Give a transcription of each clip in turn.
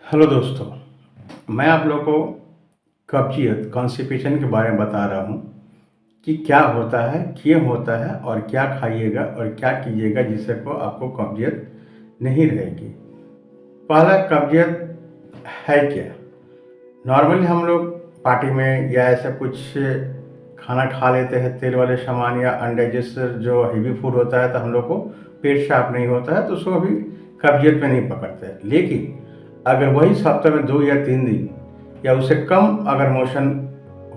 Hello दोस्तों, मैं आप लोगों को कब्जियत कॉन्स्टिपेशन के बारे में बता रहा हूँ कि क्या होता है, क्यों होता है और क्या खाइएगा और क्या कीजिएगा जिससे को आपको कब्जियत नहीं रहेगी। पहला, कब्जियत है क्या? नॉर्मली हम लोग पार्टी में या ऐसा कुछ खाना खा लेते हैं, तेल वाले सामान या अनडाइजेस्ट जो हेवी फूड होता है, तो हम लोग को पेट साफ नहीं होता है, तो उसको अभी कब्जियत में नहीं पकड़ते हैं। लेकिन अगर वही सप्ताह में 2 या 3 दिन या उससे कम अगर मोशन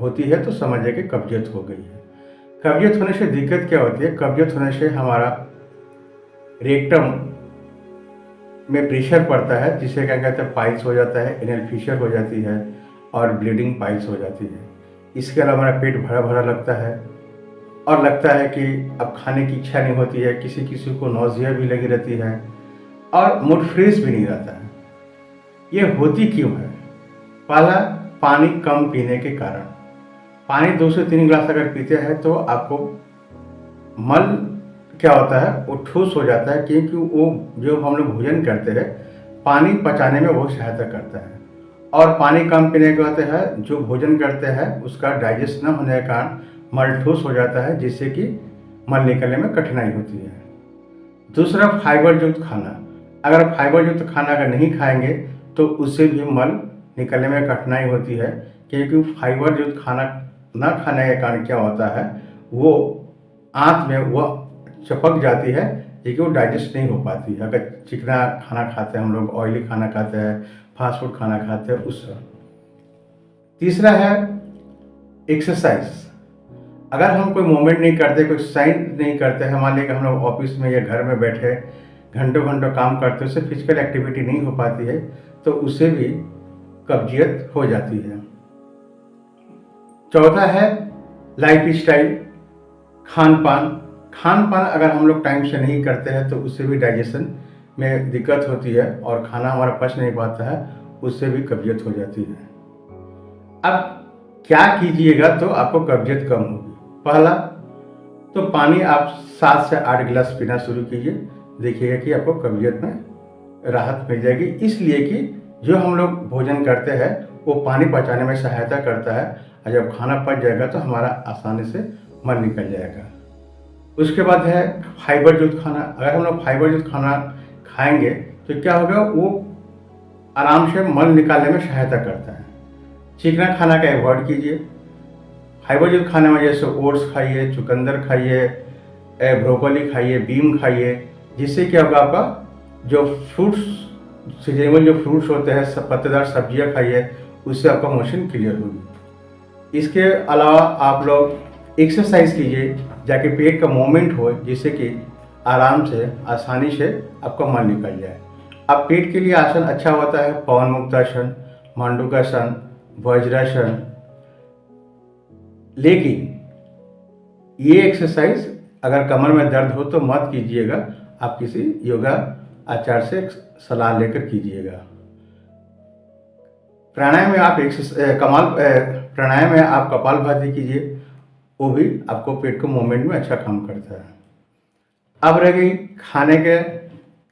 होती है तो समझिए कि कब्जियत हो गई है। कब्जियत होने से दिक्कत क्या होती है? कब्जियत होने से हमारा रेक्टम में प्रेशर पड़ता है, जिससे क्या कहते हैं पाइल्स हो जाता है, एनल फिशर हो जाती है और ब्लीडिंग पाइल्स हो जाती है। इसके अलावा हमारा पेट भरा भरा लगता है और लगता है कि अब खाने की इच्छा नहीं होती है, किसी किसी को नौजिया भी लगी रहती है और मूड फ्रेश भी नहीं रहता है। ये होती क्यों है? पहला, पानी कम पीने के कारण। पानी 2 से 3 गिलास अगर पीते हैं तो आपको मल क्या होता है, वो ठोस हो जाता है, क्योंकि वो जो हम लोग भोजन करते हैं पानी पचाने में बहुत सहायता करता है। और पानी कम पीने के होते हैं, जो भोजन करते हैं उसका डाइजेस्ट न होने के कारण मल ठोस हो जाता है, जिससे कि मल निकलने में कठिनाई होती है। दूसरा, फाइबर युक्त खाना। अगर फाइबर युक्त खाना अगर नहीं खाएंगे तो उससे भी मल निकलने में कठिनाई होती है, क्योंकि फाइबर युक्त खाना न खाने के कारण क्या होता है, वो आंत में वो चिपक जाती है, लेकिन वो डाइजेस्ट नहीं हो पाती है। अगर चिकना खाना खाते हैं हम लोग, ऑयली खाना खाते हैं, फास्ट फूड खाना खाते हैं उससे। तीसरा है एक्सरसाइज। अगर हम कोई मूवमेंट नहीं करते, कोई एक्सरसाइज नहीं करते हैं, मान लीजिए कि हम लोग ऑफिस में या घर में बैठे घंटों घंटों काम करते हैं, उससे फिजिकल एक्टिविटी नहीं हो पाती है, तो उससे भी कब्जियत हो जाती है। चौथा है लाइफ स्टाइल, खान पान। खान पान अगर हम लोग टाइम से नहीं करते हैं तो उससे भी डाइजेशन में दिक्कत होती है और खाना हमारा पच नहीं पाता है, उससे भी कब्जियत हो जाती है। अब क्या कीजिएगा तो आपको कब्जियत कम होगी? पहला तो पानी आप 7 से 8 गिलास पीना शुरू कीजिए, देखिएगा कि आपको कब्जियत में राहत मिल जाएगी। इसलिए कि जो हम लोग भोजन करते हैं वो पानी पचाने में सहायता करता है, और जब खाना पच जाएगा तो हमारा आसानी से मल निकल जाएगा। उसके बाद है फाइबर युक्त खाना। अगर हम लोग फाइबर युक्त खाना खाएंगे तो क्या होगा, वो आराम से मल निकालने में सहायता करता है। चिकना खाना का अवॉइड कीजिए। फाइबर युक्त खाने में जैसे ओट्स खाइए, चुकंदर खाइए, ब्रोकली खाइए, बीम खाइए, जिससे क्या होगा, आपका जो फ्रूट्स सीजनेबल जो फ्रूट्स होते हैं, सब पत्तेदार सब्जियां खाइए, उससे आपका मोशन क्लियर होगी। इसके अलावा आप लोग एक्सरसाइज कीजिए, जाके पेट का मूवमेंट हो, जिससे कि आराम से आसानी से आपका मल निकल जाए। अब पेट के लिए आसन अच्छा होता है पवन मुक्तासन, मांडूकासन, वज्रासन। लेकिन ये एक्सरसाइज अगर कमर में दर्द हो तो मत कीजिएगा, आप किसी योगा आचार्य से सलाह लेकर कीजिएगा। प्राणायाम में आप प्राणायाम में आप कपालभाति कीजिए, वो भी आपको पेट को मूवमेंट में अच्छा काम करता है। अब रह गई खाने के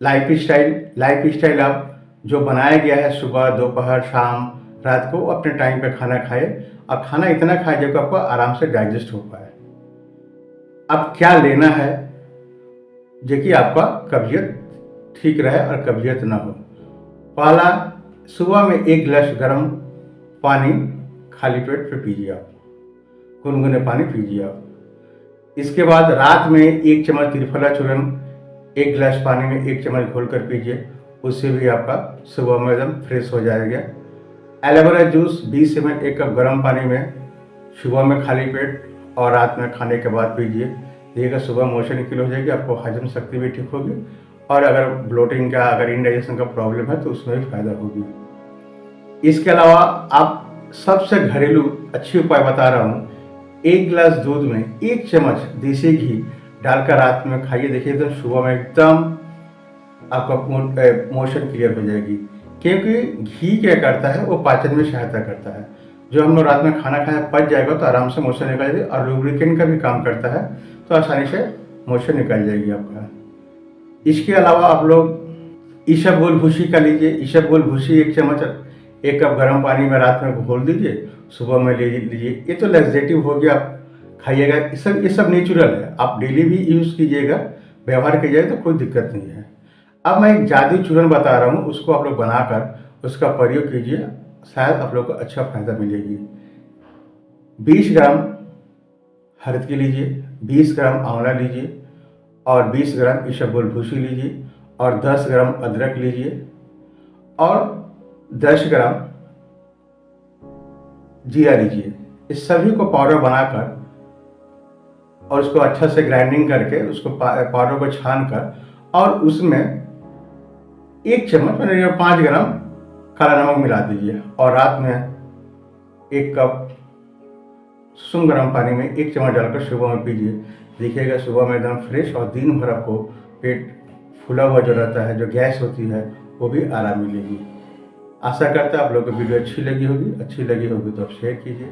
लाइफ स्टाइल। लाइफ स्टाइल आप जो बनाया गया है, सुबह, दोपहर, शाम, रात को अपने टाइम पे खाना खाए, और खाना इतना खाए जो आपको आराम से डाइजेस्ट हो पाए। अब क्या लेना है जो कि आपका कब्जियत ठीक रहे और कब्जियत ना हो? पहला, सुबह में 1 गिलास गर्म पानी खाली पेट पे पीजिए, आप गुनगुने पानी पीजिए आप। इसके बाद रात में 1 चम्मच त्रिफला चूर्ण 1 गिलास पानी में 1 चम्मच घोल कर पीजिए, उससे भी आपका सुबह में एकदम फ्रेश हो जाएगा। एलोवेरा जूस 20 ml 1 कप गर्म पानी में सुबह में खाली पेट और रात में खाने के बाद पीजिए, देखिएगा सुबह मोशन क्लियर हो जाएगी, आपको हजम शक्ति भी ठीक होगी, और अगर ब्लोटिंग का, अगर इंडाइजेशन का प्रॉब्लम है तो उसमें भी फायदा होगी। इसके अलावा आप सबसे घरेलू अच्छी उपाय बता रहा हूँ, 1 गिलास दूध में 1 चम्मच देसी घी डालकर रात में खाइए, देखिए एकदम सुबह में एकदम आपका मोशन क्लियर हो जाएगी। क्योंकि घी क्या करता है, वो पाचन में सहायता करता है। जो हम लोग रात में खाना खाया पच जाएगा तो आराम से मोशन निकल जाएगी, और लुब्रिकेंट का भी काम करता है, तो आसानी से मोशन निकल जाएगी आपका। इसके अलावा आप लोग ईसबगोल भूसी का लीजिए, ईसबगोल भूसी 1 चम्मच 1 कप गर्म पानी में रात में घोल दीजिए, सुबह में ले लीजिए। ये तो लैक्सेटिव हो गया, आप खाइएगा। ये सब नेचुरल है, आप डेली भी यूज़ कीजिएगा, व्यवहार कीजिएगा तो कोई दिक्कत नहीं है। अब मैं एक जादुई चूर्ण बता रहा हूँ, उसको आप लोग बनाकर उसका प्रयोग कीजिए, शायद आप लोग को अच्छा फ़ायदा मिलेगी। 20 ग्राम हल्दी लीजिए, 20 ग्राम आंवला लीजिए और 20 ग्राम इसबगोल भूसी लीजिए और 10 ग्राम अदरक लीजिए और 10 ग्राम जीरा लीजिए। इस सभी को पाउडर बनाकर और उसको अच्छा से ग्राइंडिंग करके उसको पाउडर को छान कर और उसमें 1 चम्मच मतलब 5 ग्राम काला नमक मिला दीजिए और रात में 1 कप सुसुम गर्म पानी में 1 चम्मच डालकर सुबह में पीजिए। देखिएगा सुबह में एकदम फ्रेश और दिन भर आपको पेट फूला हुआ जो रहता है, जो गैस होती है, वो भी आराम मिलेगी। आशा करता है आप लोगों को वीडियो अच्छी लगी होगी तो आप शेयर कीजिए।